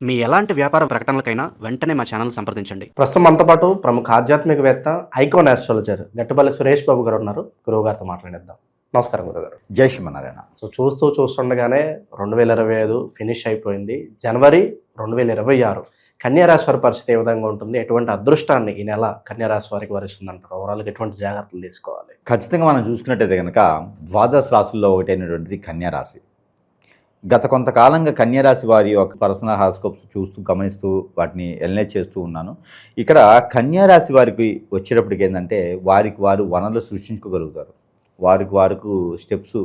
మీ ఎలాంటి వ్యాపార ప్రకటనలకైనా వెంటనే మా ఛానల్ సంప్రదించండి. ప్రస్తుతం మనతో పాటు ప్రముఖ ఆధ్యాత్మికవేత్త ఐకాన్ ఆస్ట్రాలజర్ గట్టుపల్లి సురేష్ బాబు గారు ఉన్నారు. గురువు గారితో మాట్లాడేద్దాం. నమస్కారం గురుగారు. జై శ్రీమన్నారాయణ. సో చూస్తుండగానే 2025 ఫినిష్ అయిపోయింది. జనవరి 2026 కన్యారాశి వారి పరిస్థితి ఏ విధంగా ఉంటుంది? ఎటువంటి అదృష్టాన్ని ఈ నెల కన్యారాశి వారికి వరిస్తుంది అంటారు? ఓవరాల్గా ఎటువంటి జాగ్రత్తలు తీసుకోవాలి? ఖచ్చితంగా మనం చూసుకున్నట్టయితే కనుక ద్వాదశ రాశుల్లో ఒకటైనటువంటిది కన్యారాశి. గత కొంతకాలంగా కన్యారాశి వారి యొక్క పర్సనల్ హారోస్కోప్స్ చూస్తూ గమనిస్తూ వాటిని ఎలినేట్ చేస్తూ ఉన్నాను. ఇక్కడ కన్యారాశి వారికి వచ్చేటప్పటికి ఏంటంటే వారికి వారు వనరులు సృష్టించుకోగలుగుతారు, వారికి స్టెప్స్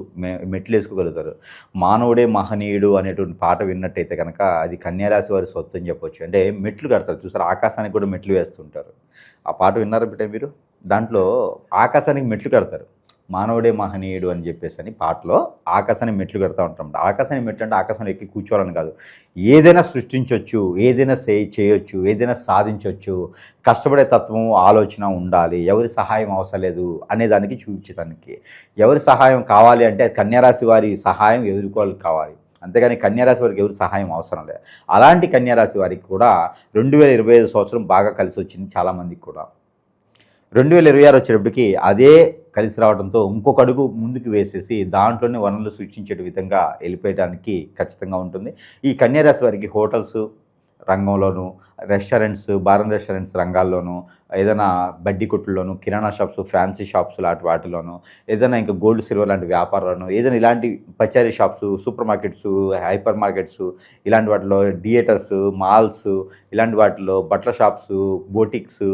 మెట్లు వేసుకోగలుగుతారు. మానవుడే మహనీయుడు అనేటువంటి పాట విన్నట్టయితే కనుక అది కన్యారాశి వారి సొత్తు అని చెప్పొచ్చు. అంటే మెట్లు కడతారు, చూసారు, ఆకాశానికి కూడా మెట్లు వేస్తుంటారు. ఆ పాట విన్నారా బిడ్డ మీరు? దాంట్లో ఆకాశానికి మెట్లు కడతారు, మానవుడే మహనీయుడు అని చెప్పేసి అని పాటలో ఆకాశాన్ని మెట్లు కడతా ఉంటాం. ఆకాశాన్ని మెట్లు అంటే ఆకాశంలో ఎక్కి కూర్చోవాలని కాదు, ఏదైనా సృష్టించవచ్చు, ఏదైనా చేయొచ్చు, ఏదైనా సాధించవచ్చు. కష్టపడే తత్వం ఆలోచన ఉండాలి, ఎవరి సహాయం అవసరం లేదు అనేదానికి చూపించడానికి. ఎవరి సహాయం కావాలి అంటే కన్యారాశి వారి సహాయం ఎవరికి వాళ్ళకి కావాలి, అంతేగాని కన్యారాశి వారికి ఎవరి సహాయం అవసరం లేదు. అలాంటి కన్యారాశి వారికి కూడా 2025 సంవత్సరం బాగా కలిసి వచ్చింది చాలామందికి కూడా. 2026 వచ్చేటప్పటికి అదే కలిసి రావడంతో ఇంకొక అడుగు ముందుకు వేసేసి దాంట్లోనే వనరులు సూచించే విధంగా వెళ్ళిపోయడానికి ఖచ్చితంగా ఉంటుంది. ఈ కన్యారాశి వారికి హోటల్స్ రంగంలోనూ, రెస్టారెంట్స్, బార్ అండ్ రెస్టారెంట్స్ రంగాల్లోనూ, ఏదైనా బడ్డీ కొట్టుల్లోనూ, కిరాణా షాప్స్, ఫ్యాన్సీ షాప్స్ లాంటి వాటిలోనూ, ఏదైనా ఇంకా గోల్డ్ సిల్వర్ లాంటి వ్యాపారాలను, ఏదైనా ఇలాంటి పచారీ shops, super markets, hyper markets, ఇలాంటి వాటిలో థియేటర్స్, మాల్స్, ఇలాంటి వాటిలో బట్టల షాప్స్, బోటిక్స్,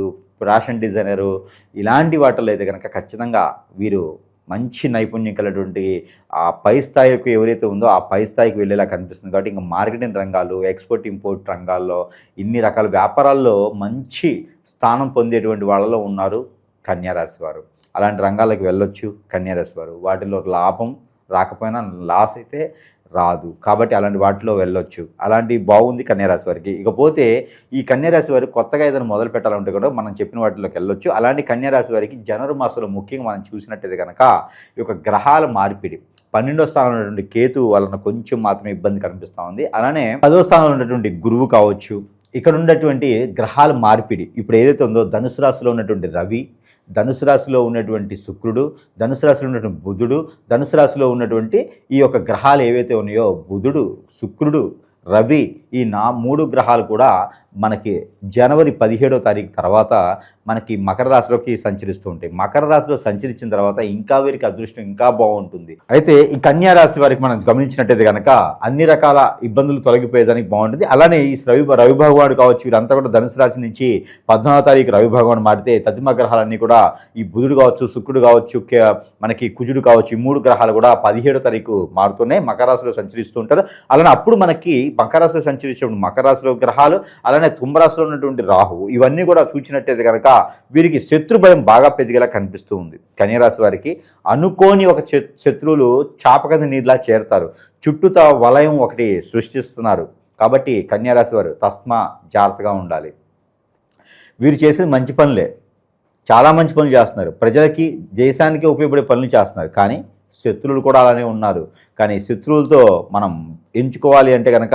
ఫ్యాషన్ డిజైనరు, ఇలాంటి వాటిల్లో అయితే కనుక ఖచ్చితంగా వీరు మంచి నైపుణ్యం కలిగినటువంటి ఆ పై స్థాయికి ఎవరైతే ఉందో ఆ పై స్థాయికి వెళ్ళేలా కనిపిస్తుంది. కాబట్టి ఇంకా మార్కెటింగ్ రంగాలు, ఎక్స్పోర్ట్ ఇంపోర్ట్ రంగాల్లో, ఇన్ని రకాల వ్యాపారాల్లో మంచి స్థానం పొందేటువంటి వాళ్ళలో ఉన్నారు కన్యారాశి వారు. అలాంటి రంగాలకు వెళ్ళొచ్చు కన్యారాశి వారు. వాటిలో లాభం రాకపోయినా లాస్ అయితే రాదు, కాబట్టి అలాంటి వాటిలో వెళ్ళొచ్చు. అలాంటి బాగుంది కన్యారాశి వారికి. ఇకపోతే ఈ కన్యారాశి వారికి కొత్తగా ఏదైనా మొదలు పెట్టాలంటే కూడా మనం చెప్పిన వాటిలోకి వెళ్ళొచ్చు. అలాంటి కన్యారాశి వారికి జనవరి మాసంలో ముఖ్యంగా మనం చూసినట్టయితే కనుక ఈ యొక్క గ్రహాల మార్పిడి, 12వ స్థానంలో ఉన్నటువంటి కేతు వలన కొంచెం మాత్రమే ఇబ్బంది కనిపిస్తూ ఉంది. అలానే 10వ స్థానంలో ఉన్నటువంటి గురువు కావచ్చు, ఇక్కడ ఉన్నటువంటి గ్రహాల మార్పిడి ఇప్పుడు ఏదైతే ఉందో, ధనుసు రాశిలో ఉన్నటువంటి రవి, ధనుసు రాశిలో ఉన్నటువంటి శుక్రుడు, ధనుసు రాశిలో ఉన్నటువంటి బుధుడు, ధనుసు రాశిలో ఉన్నటువంటి ఈ యొక్క గ్రహాలు ఏవైతే ఉన్నాయో బుధుడు, శుక్రుడు, రవి, ఈ 3 గ్రహాలు కూడా మనకి జనవరి 17వ తారీఖు తర్వాత మనకి మకర రాశిలోకి సంచరిస్తూ ఉంటాయి. మకర రాశిలో సంచరించిన తర్వాత ఇంకా వీరికి అదృష్టం ఇంకా బాగుంటుంది. అయితే ఈ కన్యా రాశి వారికి మనం గమనించినట్టయితే కనుక అన్ని రకాల ఇబ్బందులు తొలగిపోయేదానికి బాగుంటుంది. అలానే ఈ రవి భగవానుడు కావచ్చు, వీరంతా కూడా ధనుసు రాశి నుంచి 14వ తారీఖు రవి భగవాను మారితే తదిమ గ్రహాలన్నీ కూడా ఈ బుధుడు కావచ్చు, శుక్రుడు కావచ్చు, మనకి కుజుడు కావచ్చు, ఈ 3 గ్రహాలు కూడా 17వ తారీఖు మారుతూనే మకర రాశిలో సంచరిస్తూ ఉంటారు. అలానే అప్పుడు మనకి మకర రాశిలో సంచరించినప్పుడు మకర రాశిలో గ్రహాలు, అలానే కుంభరాశిలో ఉన్నటువంటి రాహువు, ఇవన్నీ కూడా చూసినట్టయితే కనుక వీరికి శత్రు భయం బాగా పెరిగేలా కనిపిస్తూ ఉంది. కన్యారాశి వారికి అనుకోని ఒక శత్రువులు చాపకంది నీరులా చేరుతారు, చుట్టూతా వలయం ఒకటి సృష్టిస్తున్నారు. కాబట్టి కన్యారాశి వారు తస్మా జాగ్రత్తగా ఉండాలి. వీరు చేసేది మంచి పనులే, చాలా మంచి పనులు చేస్తున్నారు, ప్రజలకి దేశానికి ఉపయోగపడే పనులు చేస్తున్నారు. కానీ శత్రువులు కూడా అలానే ఉన్నారు. కానీ శత్రువులతో మనం ఎంచుకోవాలి అంటే కనుక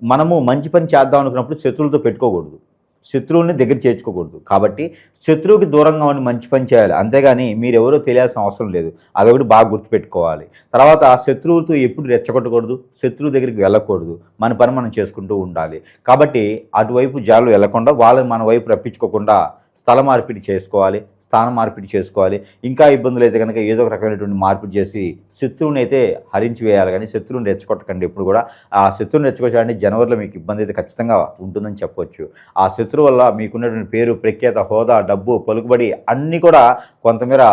మనము మంచి పని చేద్దాం అనుకున్నప్పుడు శత్రువులతో పెట్టుకోకూడదు, శత్రువుల్ని దగ్గర చేర్చుకోకూడదు. కాబట్టి శత్రువుకి దూరంగా ఉండి మంచి పని చేయాలి, అంతేగాని మీరెవరో తెలియాల్సిన అవసరం లేదు. అదొకటి బాగా గుర్తుపెట్టుకోవాలి. తర్వాత శత్రువులతో ఎప్పుడు రెచ్చగొట్టకూడదు, శత్రువు దగ్గరికి వెళ్ళకూడదు, మన పని మనం చేసుకుంటూ ఉండాలి. కాబట్టి అటువైపు జాలు వెళ్లకుండా వాళ్ళని మన వైపు రప్పించుకోకుండా స్థల మార్పిడి చేసుకోవాలి, స్థానం మార్పిడి చేసుకోవాలి. ఇంకా ఇబ్బందులు అయితే కనుక ఏదో ఒక రకమైనటువంటి మార్పిడి చేసి శత్రువుని అయితే హరించి వేయాలి, కానీ శత్రువుని రెచ్చగొట్టకండి. ఎప్పుడు కూడా ఆ శత్రువుని రెచ్చగొట్టాలంటే జనవరిలో మీకు ఇబ్బంది అయితే ఖచ్చితంగా ఉంటుందని చెప్పొచ్చు. ఆ శత్రువు వల్ల మీకున్నటువంటి పేరు, ప్రఖ్యాత, హోదా, డబ్బు, పలుకుబడి అన్నీ కూడా కొంతమేర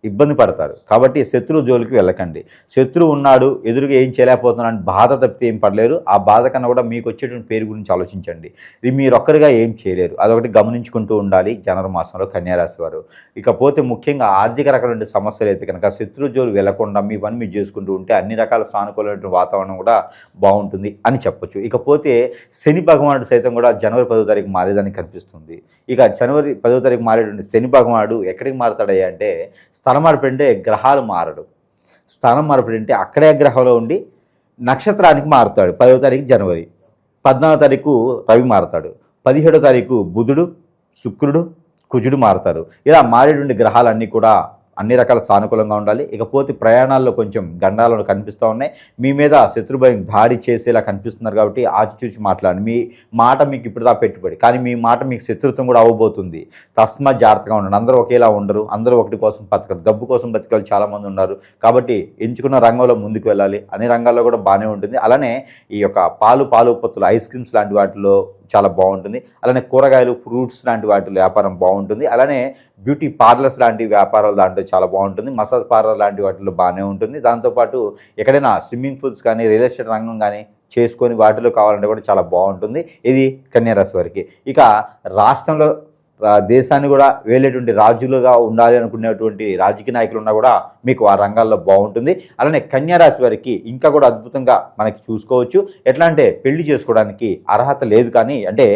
ఇబ్బంది పడతారు. కాబట్టి శత్రువు జోలికి వెళ్ళకండి. శత్రువు ఉన్నాడు, ఎదురుగా ఏం చేయలేకపోతున్నాడు అని బాధ తప్పితే ఏం పడలేరు. ఆ బాధ కన్నా కూడా మీకు వచ్చేటువంటి పేరు గురించి ఆలోచించండి. మీరొక్కరిగా ఏం చేయలేరు, అదొకటి గమనించుకుంటూ ఉండాలి జనవరి మాసంలో కన్యారాశి వారు. ఇకపోతే ముఖ్యంగా ఆర్థిక రకమైన సమస్యలు అయితే కనుక శత్రు జోలు వెళ్లకుండా మీ పని మీరు చేసుకుంటూ ఉంటే అన్ని రకాల సానుకూలమైన వాతావరణం కూడా బాగుంటుంది అని చెప్పొచ్చు. ఇకపోతే శని భగవానుడు సైతం కూడా జనవరి 10వ తారీఖు మారేదానికి కనిపిస్తుంది. ఇక జనవరి 10వ తారీఖు మారేటువంటి శని భగవానుడు ఎక్కడికి మారుతాడయ్యా అంటే, స్థలం మార్పిడి అంటే గ్రహాలు మారడు, స్థానం మార్పిడి అంటే అక్కడే గ్రహంలో ఉండి నక్షత్రానికి మారుతాడు 10వ తారీఖు జనవరి. 14వ తారీఖు రవి మారతాడు, 17వ తారీఖు బుధుడు, శుక్రుడు, కుజుడు మారతారు. ఇలా మారేటువంటి గ్రహాలన్నీ కూడా అన్ని రకాల సానుకూలంగా ఉండాలి. ఇకపోతే ప్రయాణాల్లో కొంచెం గండాలను కనిపిస్తూ ఉన్నాయి. మీ మీద శత్రుభయం దాడి చేసేలా కనిపిస్తున్నారు కాబట్టి ఆచిచూచి మాట్లాడండి. మీ మాట మీకు ఇప్పుడు పెట్టుబడి, కానీ మీ మాట మీకు శత్రుత్వం కూడా అవ్వబోతుంది. తస్మాత్ జాగ్రత్తగా ఉండండి. అందరూ ఒకేలా ఉండరు, అందరూ ఒకటి కోసం బతకరు, డబ్బు కోసం బతికే వాళ్ళు చాలామంది ఉన్నారు. కాబట్టి ఎంచుకున్న రంగంలో ముందుకు వెళ్ళాలి. అన్ని రంగాల్లో కూడా బాగానే ఉంటుంది. అలానే ఈ యొక్క పాలు ఉత్పత్తులు, ఐస్ క్రీమ్స్ లాంటి వాటిలో చాలా బాగుంటుంది. అలానే కూరగాయలు, ఫ్రూట్స్ లాంటి వాటిలో వ్యాపారం బాగుంటుంది. అలానే బ్యూటీ పార్లర్స్ లాంటి వ్యాపారాలు దాంట్లో చాలా బాగుంటుంది. మసాజ్ పార్లర్ లాంటి వాటిలో బాగానే ఉంటుంది. దాంతోపాటు ఎక్కడైనా స్విమ్మింగ్ పూల్స్ కానీ, రియల్ ఎస్టేట్ రంగం కానీ చేసుకొని వాటిలో కావాలంటే కూడా చాలా బాగుంటుంది. ఇది కన్యా రాశి వారికి. ఇక రాష్ట్రంలో దేశాన్ని కూడా వేలేటువంటి రాజులుగా ఉండాలి అనుకునేటువంటి రాజకీయ నాయకులు ఉన్నా కూడా మీకు ఆ రంగాల్లో బాగుంటుంది. అలానే కన్యా రాశి వారికి ఇంకా కూడా అద్భుతంగా మనకి చూసుకోవచ్చు. ఎట్లా అంటే పెళ్లి చేసుకోవడానికి అర్హత లేదు, కానీ అంటే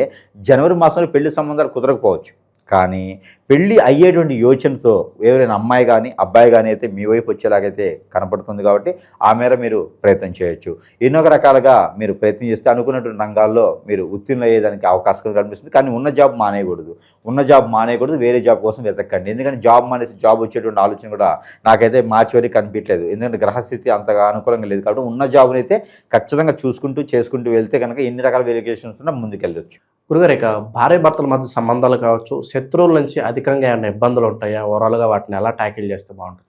జనవరి మాసంలో పెళ్లి సంబంధాలు కుదరకపోవచ్చు, కానీ పెళ్ళి అయ్యేటువంటి యోచనతో ఎవరైనా అమ్మాయి కానీ అబ్బాయి కానీ అయితే మీ వైపు వచ్చేలాగైతే కనపడుతుంది. కాబట్టి ఆ మేర మీరు ప్రయత్నం చేయొచ్చు. ఎన్నో రకాలుగా మీరు ప్రయత్నం చేస్తే అనుకున్నటువంటి రంగాల్లో మీరు ఉత్తీర్ణులు అయ్యేదానికి అవకాశం కనిపిస్తుంది. కానీ ఉన్న జాబ్ మానేయకూడదు, వేరే జాబ్ కోసం వెతకండి. ఎందుకంటే జాబ్ మానేసి జాబ్ వచ్చేటువంటి ఆలోచన కూడా నాకైతే మార్చి వరకు కనిపించలేదు. ఎందుకంటే గ్రహస్థితి అంతగా అనుకూలంగా లేదు. కాబట్టి ఉన్న జాబ్ని అయితే ఖచ్చితంగా చేసుకుంటూ వెళ్తే కనుక ఎన్ని రకాల వెరిఫికేషన్స్ ఉన్నా ముందుకెళ్ళొచ్చు. గురుగారు, ఇక భార్య భర్తల మధ్య సంబంధాలు కావచ్చు, శత్రువుల నుంచి అధికంగా ఏమైనా ఇబ్బందులు ఉంటాయా? ఓవరాల్గా వాటిని ఎలా ట్యాకిల్ చేస్తే బాగుంటుంది?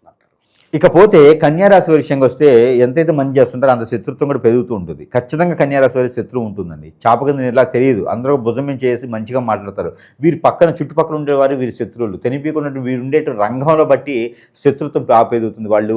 ఇకపోతే కన్యారాశి వారి విషయంగా వస్తే ఎంతైతే మంచి చేస్తుంటారో అంత శత్రుత్వం కూడా పెరుగుతూ ఉంటుంది. ఖచ్చితంగా కన్యారాశి వారి శత్రువు ఉంటుందండి. చాప కింద ఇలా తెలియదు, అందరూ భుజం మీద చేసి మంచిగా మాట్లాడతారు. వీరి చుట్టుపక్కల ఉండేవారు వీరి శత్రువులు. తెలియకున్నట్టు వీరు ఉండే రంగంలో బట్టి శత్రుత్వం పెరుగుతుంది. వాళ్ళు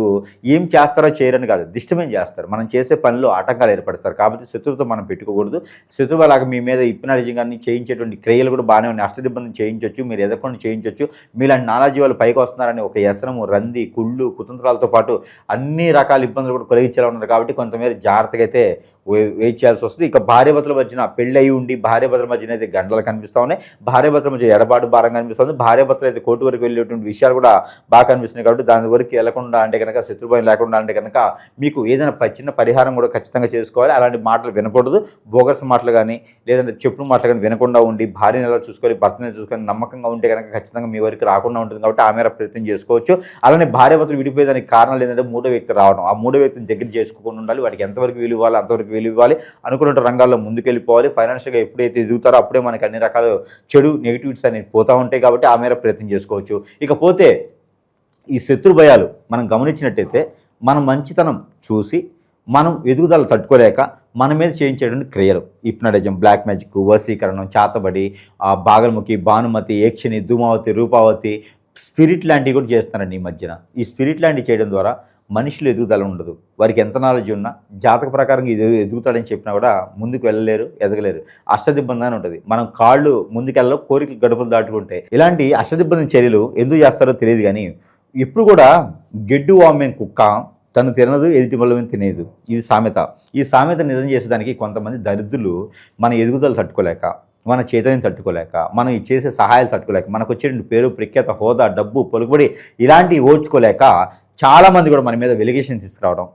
ఏం చేస్తారో చేయరని కాదు, డిస్టర్బెన్స్ చేస్తారు. మనం చేసే పనిలో ఆటంకాలు ఏర్పడతారు. కాబట్టి శత్రుత్వం మనం పెట్టుకోకూడదు. శత్రువు అలాగా మీ మీద ఇప్పినడిజంగాన్ని చేయించేటువంటి క్రియలు కూడా బాగానే ఉన్నాయి. అష్టదిబ్బంది చేయించవచ్చు, మీరు ఎదగకుండా చేయించవచ్చు. మీలాంటి నానాజీ వాళ్ళు పైకి వస్తున్నారని ఒక వ్యసనము, రంది, కుళ్ళు, కుతంత్రాలతో పాటు అన్ని రకాల ఇబ్బందులు కూడా కలిగించేలా ఉన్నారు. కాబట్టి కొంతమేర జాగ్రత్తగా అయితే వెయిట్ చేయాల్సి వస్తుంది. ఇక భార్యాభర్తల మధ్యన పెళ్ళి అయి ఉండి భార్యాభర్తల మధ్యన అయితే గంటలు కనిపిస్తూ ఉన్నాయి. భార్యాభర్తల మధ్య ఎడబాటు భారం కనిపిస్తుంది. భార్యాభర్తలు అయితే కోర్టు వరకు వెళ్ళేటువంటి విషయాలు కూడా బాగా కనిపిస్తున్నాయి. కాబట్టి దాని వరకు వెళ్లకుండా అంటే కనుక, శత్రుభయం లేకుండా అంటే కనుక మీకు ఏదైనా చిన్న పరిహారం కూడా ఖచ్చితంగా చేసుకోవాలి. అలాంటి మాటలు వినకూడదు. బోగస్ మాటలు కానీ లేదంటే చెప్పుడు మాటలు కానీ వినకుండా ఉండి భార్యను ఎలా చూసుకొని, భర్తను చూసుకొని నమ్మకంగా ఉంటే కనుక ఖచ్చితంగా మీ వరకు రాకుండా ఉంటుంది. కాబట్టి ఆ మేర ప్రయత్నం చేసుకోవచ్చు. అలానే భార్యాభర్తలు విడిపోయేదానికి కారణాలు ఏంటంటే మూడో వ్యక్తి రావడం. ఆ మూడో వ్యక్తిని దగ్గర చేసుకోకుండా ఉండాలి. వాటికి ఎంతవరకు విలువ ఇవ్వాలి అంతవరకు విలువ ఇవ్వాలి. అనుకున్న రంగాల్లో ముందుకెళ్ళిపోవాలి. ఫైనాన్షియల్గా ఎప్పుడైతే ఎదుగుతారో అప్పుడే మనకి అన్ని రకాల చెడు నెగిటివిటీస్ అనేవి పోతూ ఉంటాయి. కాబట్టి ఆ మేర ప్రయత్నం చేసుకోవచ్చు. ఇకపోతే ఈ శత్రు భయాలు మనం గమనించినట్టయితే మనం మంచితనం చూసి మనం ఎదుగుదల తట్టుకోలేక మన మీద చేయించేటువంటి క్రియలు, హిప్నటిజం, బ్లాక్ మ్యాజిక్, వశీకరణం, చాతబడి, బాగల్ముఖి, భానుమతి, యక్షిని, ధూమావతి, రూపావతి, స్పిరిట్ లాంటివి కూడా చేస్తారండి ఈ మధ్యన. ఈ స్పిరిట్ లాంటివి చేయడం ద్వారా మనుషులు ఎదుగుదల ఉండదు. వారికి ఎంత నాలెడ్జ్ ఉన్నా జాతక ప్రకారం ఇది ఎదుగుతాడని చెప్పినా కూడా ముందుకు వెళ్ళలేరు, ఎదగలేరు. అష్టదిబ్బంది ఉంటుంది. మనం కాళ్ళు ముందుకెళ్ళలో కోరికలు గడుపులు దాటుకుంటే ఇలాంటి అష్టదిబ్బంది చర్యలు ఎందుకు చేస్తారో తెలియదు. కానీ ఇప్పుడు కూడా గెడ్డు వామే కుక్క తను తినదు, ఎదుటి వల్ల తినేదు. ఇది సామెత. ఈ సామెత నిజం చేసేదానికి కొంతమంది దరిద్రులు మన ఎదుగుదల తట్టుకోలేక, మన చైతన్యం తట్టుకోలేక, మనం చేసే సహాయాలు తట్టుకోలేక, మనకు వచ్చేటువంటి పేరు, ప్రఖ్యాత, హోదా, డబ్బు, పలుకుబడి ఇలాంటివి ఓర్చుకోలేక చాలామంది కూడా మన మీద వెలిగేషన్ తీసుకురావడం,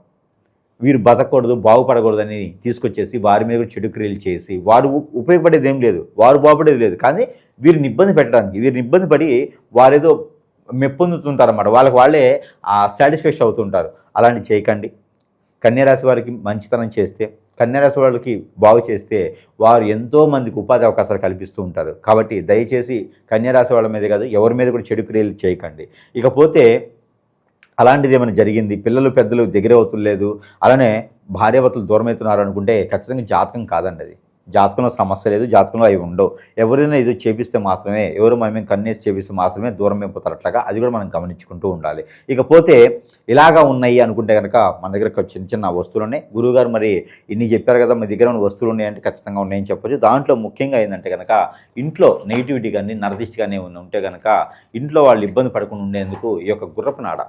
వీరు బతకూడదు, బాగుపడకూడదు అని తీసుకొచ్చేసి వారి మీద కూడా చెడు క్రియలు చేసి వారు ఉపయోగపడేది ఏం లేదు, వారు బాగుపడేది లేదు. కానీ వీరిని ఇబ్బంది పెట్టడానికి, వీరిని ఇబ్బంది పడి వారేదో మెప్పొందుతుంటారన్నమాట. వాళ్ళే సాటిస్ఫాక్షన్ అవుతుంటారు. అలాంటి చేయకండి. కన్యారాశి వారికి మంచితనం చేస్తే, కన్యారాశి వాళ్ళకి బాగు చేస్తే వారు ఎంతోమందికి ఉపాధి అవకాశాలు కల్పిస్తూ ఉంటారు. కాబట్టి దయచేసి కన్యారాశి వాళ్ళ మీద కాదు ఎవరి మీద కూడా చెడు క్రియలు చేయకండి. ఇకపోతే అలాంటిది ఏమైనా జరిగింది, పిల్లలు పెద్దలు దగ్గర అవుతులేదు, అలానే భార్యాభర్తలు దూరం అవుతున్నారు అనుకుంటే ఖచ్చితంగా జాతకం కాదండి. అది జాతకంలో సమస్య లేదు, జాతకంలో అవి ఉండవు. ఎవరైనా ఇది చేపిస్తే మాత్రమే, ఎవరు మనం కన్నేసి చేపిస్తే మాత్రమే దూరం అయిపోతారు. అట్లాగా అది కూడా మనం గమనించుకుంటూ ఉండాలి. ఇకపోతే ఇలాగా ఉన్నాయి అనుకుంటే కనుక మన దగ్గర చిన్న చిన్న వస్తువులు ఉన్నాయి. గురువుగారు మరి ఇన్ని చెప్పారు కదా, మీ దగ్గర ఉన్న వస్తువులు ఉన్నాయంటే ఖచ్చితంగా ఉన్నాయని చెప్పొచ్చు. దాంట్లో ముఖ్యంగా ఏంటంటే కనుక ఇంట్లో నెగిటివిటీ కానీ, నరదిష్టి కానీ ఉంటే కనుక ఇంట్లో వాళ్ళు ఇబ్బంది పడకుండా ఉండేందుకు ఈ యొక్క గుర్రపు నాడ,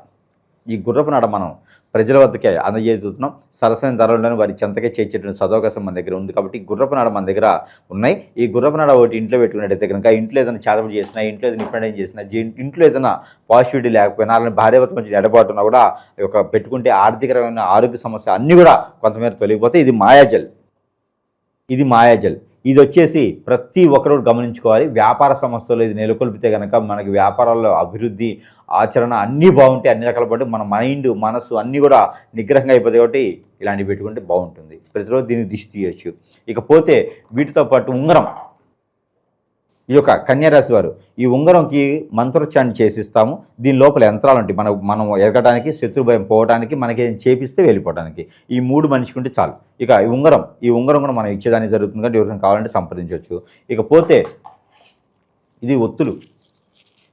ఈ గుర్రపు నాడ మనం ప్రజల వద్దకే అందజేస్తున్నాం. సరసమైన ధరలను వారి చెంతకే చేర్చేటువంటి సదవకాశం మన దగ్గర ఉంది. కాబట్టి గుర్రపు నాడ మన దగ్గర ఉన్నాయి. ఈ గుర్రపు నాడ ఒకటి ఇంట్లో పెట్టుకున్నట్టయితే కనుక ఇంట్లో ఏదైనా చాతపడి చేసినా, ఇంట్లో ఏదైనా నిప్పడం చేసినా, ఇంట్లో ఏదైనా పాజిటివిటీ లేకపోయినా, అలానే భార్యాభర్తల మధ్య ఎడబాటున్నా కూడా పెట్టుకుంటే ఆర్థికరమైన ఆరోగ్య సమస్య అన్నీ కూడా కొంతమేర తొలగిపోతే ఇది మాయాజల్. ఇది మాయాజల్. ఇది వచ్చేసి ప్రతి ఒక్కరు గమనించుకోవాలి. వ్యాపార సంస్థలో ఇది నెలకొల్పితే కనుక మనకి వ్యాపారాల్లో అభివృద్ధి, ఆచరణ అన్నీ బాగుంటాయి. అన్ని రకాల పాటు మన మైండ్, మనసు అన్నీ కూడా నిగ్రహంగా అయిపోతాయి. కాబట్టి ఇలాంటివి పెట్టుకుంటే బాగుంటుంది. ప్రతిరోజు దీన్ని దిష్టి తీయచ్చు. ఇకపోతే వీటితో పాటు ఉంగరం. ఈ యొక్క కన్యారాశి వారు ఈ ఉంగరంకి మంత్రోచ్చారణ చేసిస్తాము. దీని లోపల యంత్రాలు ఉంటాయి. మనం ఎరగడానికి, శత్రు భయం పోవడానికి, మనకి ఏం చేపిస్తే వెళ్ళిపోవడానికి. ఈ 3 మనిషికి ఉంటే చాలు. ఇక ఈ ఉంగరం కూడా మనం ఇచ్చేదానికి జరుగుతుంది. కాబట్టి ఎవరికైనా కావాలంటే సంప్రదించవచ్చు. ఇకపోతే ఇది ఒత్తులు.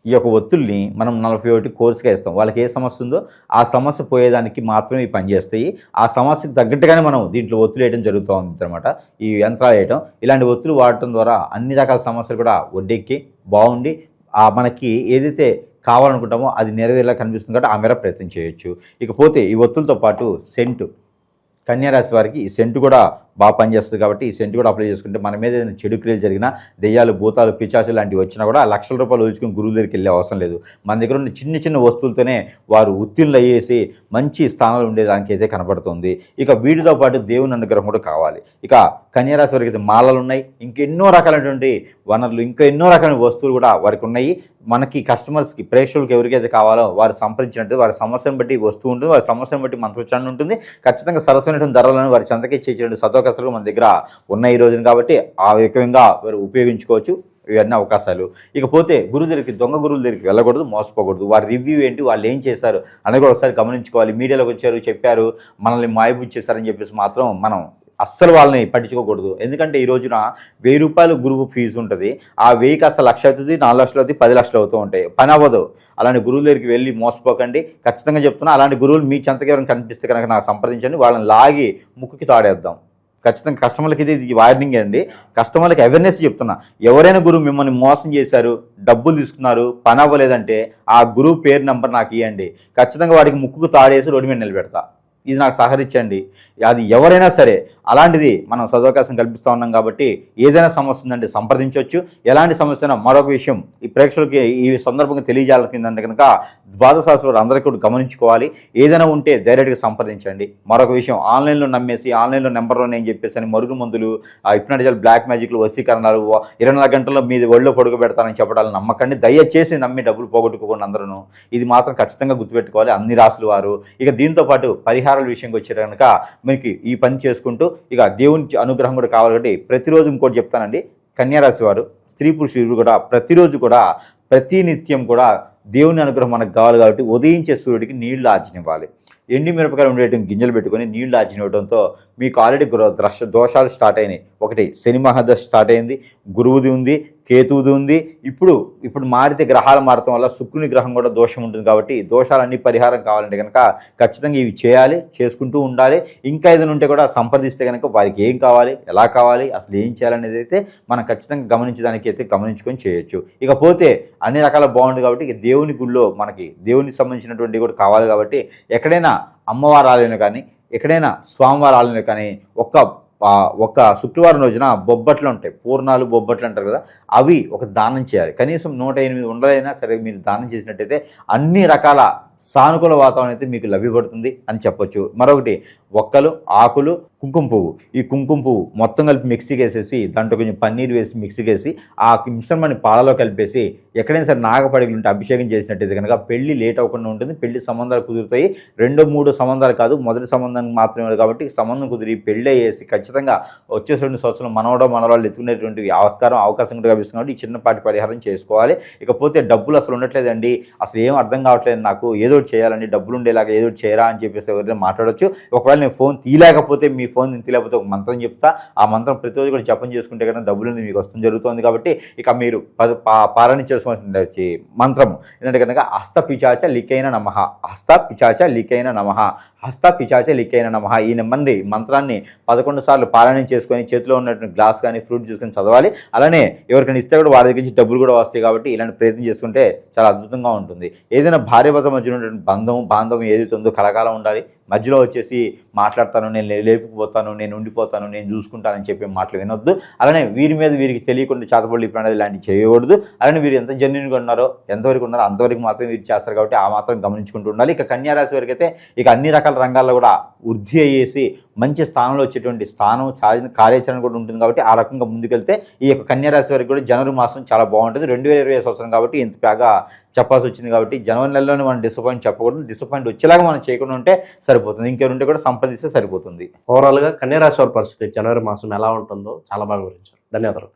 ఈ యొక్క ఒత్తుల్ని మనం 41 కోర్సుగా ఇస్తాం. వాళ్ళకి ఏ సమస్య ఉందో ఆ సమస్య పోయేదానికి మాత్రమే ఇవి పనిచేస్తాయి. ఆ సమస్యకు తగ్గట్టుగానే మనం దీంట్లో ఒత్తులు వేయడం జరుగుతూ ఉంటుంది అనమాట. ఈ యంత్రాలు వేయటం, ఇలాంటి ఒత్తులు వాడటం ద్వారా అన్ని రకాల సమస్యలు కూడా ఒడ్డెక్కి బాగుండి మనకి ఏదైతే కావాలనుకుంటామో అది నెరవేరేలా కనిపిస్తుంది. కాబట్టి ఆ మేర ప్రయత్నం చేయొచ్చు. ఇకపోతే ఈ ఒత్తులతో పాటు సెంటు. కన్యారాశి వారికి ఈ సెంటు కూడా బాగా పనిచేస్తుంది. కాబట్టి ఈ సెంటు కూడా అప్లై చేసుకుంటే మన మీద ఏదైనా చెడు క్రియలు జరిగినా, దెయ్యాలు, భూతాలు, పిశాచాలు లాంటివి వచ్చినా కూడా లక్షల రూపాయలు ఊచుకుని గురువు దగ్గరికి వెళ్ళే అవసరం లేదు. మన దగ్గర ఉన్న చిన్న చిన్న వస్తువులతోనే వారు ఉత్తీర్ణులు అయ్యేసి మంచి స్థానాలు ఉండేదానికి అయితే కనపడుతుంది. ఇక వీటితో పాటు దేవుని అనుగ్రహం కూడా కావాలి. ఇక కన్యారాశి వారికి అయితే మాలలు ఉన్నాయి. ఇంకెన్నో రకాలైనటువంటి వనరులు, ఇంకా ఎన్నో రకాల వస్తువులు కూడా వారికి ఉన్నాయి. మనకి కస్టమర్స్కి, ప్రేక్షకులకు ఎవరికైతే కావాలో వారు సంప్రదించినట్టు వారి సమస్యను బట్టి వస్తువు ఉంటుంది, వారి సమస్యను బట్టి మంత్రోచ్చారణ ఉంటుంది. ఖచ్చితంగా సరసమైనటువంటి ధరలను వారి చెంతకి చేర్చినటువంటి సతోకస్తులు మన దగ్గర ఉన్నాయి ఈ రోజున. కాబట్టి ఆ విధంగా వారు ఉపయోగించుకోవచ్చు. ఇవన్నీ అవకాశాలు. ఇకపోతే దొంగ గురువుల దగ్గరికి వెళ్ళకూడదు, మోసపోకూడదు. వారి రివ్యూ ఏంటి, వాళ్ళు ఏం చేశారు అనేది కూడా ఒకసారి గమనించుకోవాలి. మీడియాలోకి వచ్చారు, చెప్పారు, మనల్ని మాయబుద్ధి చేశారని చెప్పేసి మాత్రం మనం అస్సలు వాళ్ళని పట్టించుకోకూడదు. ఎందుకంటే ఈ రోజున 1000 రూపాయలు గురువు ఫీజు ఉంటుంది. ఆ 1000 కాస్త 1,00,000 అవుతుంది, 4 లక్షలు అవుతుంది, 10 లక్షలు అవుతూ ఉంటాయి. పని అవ్వదు. అలాంటి గురువుల దగ్గరికి వెళ్ళి మోసపోకండి. ఖచ్చితంగా చెప్తున్నా, అలాంటి గురువులు మీ చెంతకి ఎవరైనా కనిపిస్తే కనుక నాకు సంప్రదించండి. వాళ్ళని లాగి ముక్కుకి తాడేద్దాం. ఖచ్చితంగా కస్టమర్లకి ఇది వార్నింగ్ అండి. కస్టమర్లకి అవేర్నెస్ చెప్తున్నా. ఎవరైనా గురువు మిమ్మల్ని మోసం చేశారు, డబ్బులు తీసుకున్నారు, పని అవ్వలేదంటే ఆ గురువు పేరు నెంబర్ నాకు ఇవ్వండి. ఖచ్చితంగా వాడికి ముక్కుకు తాడేసి రోడ్డు మీద నిలబెడతా. ఇది నాకు సహకరించండి. అది ఎవరైనా సరే. అలాంటిది మనం సదవకాశం కల్పిస్తూ ఉన్నాం. కాబట్టి ఏదైనా సమస్య ఉందంటే సంప్రదించవచ్చు. ఎలాంటి సమస్య మరొక విషయం ఈ ప్రేక్షకులకి ఈ సందర్భంగా తెలియజేయాలంటే కనుక ద్వాదశ రాశి వారు అందరికీ కూడా గమనించుకోవాలి. ఏదైనా ఉంటే డైరెక్ట్గా సంప్రదించండి. మరొక విషయం, ఆన్లైన్లో నమ్మేసి ఆన్లైన్లో నెంబర్లో నేను చెప్పేసి అని మరుగు మందులు, హిప్నటిజల్, బ్లాక్ మ్యాజిక్లు, వశీకరణాలు 24 గంటల్లో మీది ఒళ్ళో పడుకోబెడతానని చెప్పడాలు నమ్మకండి. దయచేసి నమ్మి డబ్బులు పోగొట్టుకోకుండా అందరూ. ఇది మాత్రం ఖచ్చితంగా గుర్తుపెట్టుకోవాలి అన్ని రాసుల వారు. ఇక దీంతో పాటు పరిహారాల విషయంకి వచ్చే కనుక మీకు ఈ పని చేసుకుంటూ ఇక దేవుని అనుగ్రహం కూడా కావాలి. కాబట్టి ప్రతిరోజు ఇంకోటి చెప్తానండి, కన్యారాశి వారు స్త్రీ పురుషులు కూడా ప్రతిరోజు కూడా ప్రతినిత్యం కూడా దేవుని అనుగ్రహం మనకు కావాలి. కాబట్టి ఉదయించే సూర్యుడికి నీళ్లు ఆర్జనివ్వాలి. ఎండి మిరపకాయలు ఉండేటువంటి గింజలు పెట్టుకొని నీళ్లు ఆర్జనివ్వడంతో మీకు ఆల్రెడీ దోషాలు స్టార్ట్ అయినాయి. ఒకటి శని మహాదశ స్టార్ట్ అయింది, గురువుది ఉంది, కేతువుది ఉంది. ఇప్పుడు మారితే గ్రహాలు మారటం వల్ల శుక్రుని గ్రహం కూడా దోషం ఉంటుంది. కాబట్టి దోషాలన్నీ పరిహారం కావాలంటే కనుక ఖచ్చితంగా ఇవి చేయాలి, చేసుకుంటూ ఉండాలి. ఇంకా ఏదైనా ఉంటే కూడా సంప్రదిస్తే కనుక వారికి ఏం కావాలి, ఎలా కావాలి, అసలు ఏం చేయాలనేది అయితే మనం ఖచ్చితంగా గమనించడానికి అయితే గమనించుకొని చేయొచ్చు. ఇకపోతే అన్ని రకాల బాగుంది. కాబట్టి ఇక దేవుని గుళ్ళో మనకి దేవునికి సంబంధించినటువంటి కూడా కావాలి. కాబట్టి ఎక్కడైనా అమ్మవారి ఆలయంలో కానీ, ఎక్కడైనా స్వామివారి ఆలయంలో కానీ ఒక శుక్రవారం రోజున బొబ్బట్లు ఉంటాయి, పూర్ణాలు బొబ్బట్లు అంటారు కదా, అవి ఒక దానం చేయాలి. కనీసం 108 ఉండలైనా సరే మీరు దానం చేసినట్టయితే అన్ని రకాల సానుకూల వాతావరణం అయితే మీకు లభ్యపడుతుంది అని చెప్పొచ్చు. మరొకటి ఒక్కలు, ఆకులు, కుంకుమ పువ్వు. ఈ కుంకుమ పువ్వు మొత్తం కలిపి మిక్సీకి వేసేసి దాంట్లో కొంచెం పన్నీర్ వేసి మిక్సీకి వేసి ఆ మిశ్రమాన్ని పాలలో కలిపేసి ఎక్కడైనా సరే నాగపడిగలు ఉంటే అభిషేకం చేసినట్టయితే కనుక పెళ్లి లేట్ అవ్వకుండా ఉంటుంది. పెళ్లి సంబంధాలు కుదురుతాయి. 2-3 సంబంధాలు కాదు, మొదటి సంబంధం మాత్రమే. కాబట్టి సంబంధం కుదిరి పెళ్ళి అయ్యేసి ఖచ్చితంగా వచ్చే 2 సంవత్సరాలు మనవాళ్ళు ఎత్తుకునేటువంటి అవకాశం కూడా కనిపిస్తుంది. కాబట్టి ఈ చిన్నపాటి పరిహారం చేసుకోవాలి. ఇకపోతే డబ్బులు అసలు ఉండట్లేదండి, అసలు ఏం అర్థం కావట్లేదు, నాకు ఏదో చేయాలండి, డబ్బులు ఉండేలాగా ఏదో చేయరా అని చెప్పేసి ఎవరైనా మాట్లాడవచ్చు. ఒకవేళ నేను ఫోన్ తీయలేకపోతే, మీ ఫోన్ నేను తీయలేకపోతే ఒక మంత్రం చెప్తా. ఆ మంత్రం ప్రతిరోజు కూడా జపం చేసుకుంటే కనుక డబ్బులు మీకు వస్తుంది జరుగుతుంది. కాబట్టి ఇక మీరు పారాయణ చేసుకోవాల్సిన మంత్రం ఏంటంటే కనుక హస్త పిచాచ లికైన నమః, హస్త పిచాచ లికైన నమః, హస్త పిచాచ లికైన నమః. ఈ మంత్రాన్ని 11 సార్లు పారాయణం చేసుకొని చేతిలో ఉన్నటువంటి గ్లాస్ కానీ ఫ్రూట్ చూసుకొని చదవాలి. అలానే ఎవరికైనా ఇస్తే కూడా వారి దగ్గర నుంచి డబ్బులు కూడా వస్తాయి. కాబట్టి ఇలాంటి ప్రయత్నం చేసుకుంటే చాలా అద్భుతంగా ఉంటుంది. ఏదైనా భార్యాభర్త మధ్య ఉన్నటువంటి బాంధవం ఏదైతే ఉందో కలకాలం ఉండాలి. మధ్యలో వచ్చేసి మాట్లాడతాను, నేను లేపుకుపోతాను, నేను ఉండిపోతాను, నేను చూసుకుంటానని చెప్పే మాటలు వినొద్దు. అలానే వీరి మీద వీరికి తెలియకుండా చేతబడులు ఇప్పుడు అనేది ఇలాంటివి చేయకూడదు. అలానే వీరు ఎంత జెన్యున్గా ఉన్నారో, ఎంతవరకు ఉన్నారో అంతవరకు మాత్రం వీరు చేస్తారు కాబట్టి ఆ మాత్రం గమనించుకుంటూ ఉండాలి. ఇక కన్యా రాశి వారికి అయితే ఇక అన్ని రకాల రంగాల్లో కూడా వృద్ధి అయ్యేసి మంచి స్థానంలో వచ్చేటువంటి స్థానం కార్యాచరణ కూడా ఉంటుంది కాబట్టి ఆ రకంగా ముందుకెళ్తే ఈ యొక్క కన్యా రాశి వారికి కూడా జనవరి మాసం చాలా బాగుంటుంది. 2020 సంవత్సరం కాబట్టి ఇంత బాగా చెప్పాల్సి వచ్చింది కాబట్టి జనవరి నెలలోనే మనం డిసప్పాయింట్ చెప్పకూడదు. డిసప్పాయింట్ వచ్చేలాగా మనం చేయకుండా ఉంటే సరిపోతుంది. ఇంకేముంటే కూడా సంపాదిస్తే సరిపోతుంది. ఓవరాల్గా కన్యా రాశి వారి పరిస్థితి జనవరి మాసం ఎలా ఉంటుందో చాలా బాగా వివరించారు. ధన్యవాదాలు.